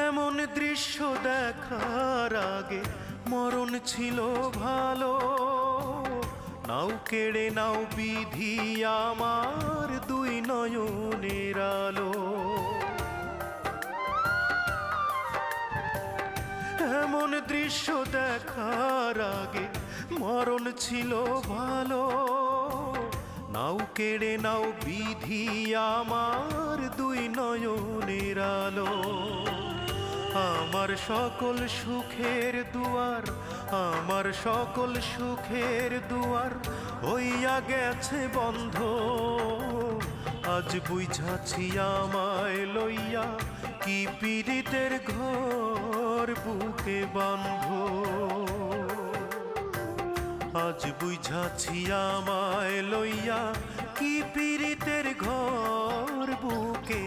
এমন দৃশ্য দেখার আগে মরণ ছিল ভালো। নাও কেড়ে নাও বিধি আমার দুই নয়নের আলো। এমন দৃশ্য দেখার আগে মরণ ছিল ভালো। নাও কেড়ে নাও বিধি আমার দুই নয়নের আলো। আমার সকল সুখের দুয়ার, আমার সকল সুখের দুয়ার হইয়া গেছে বন্ধ। আজ বুঝাছি আমায় লইয়া কি পীড়িতের ঘর বুকে বাঁধ। আজ বুঝাছি আমায় লইয়া কি পীড়িতের ঘর বুকে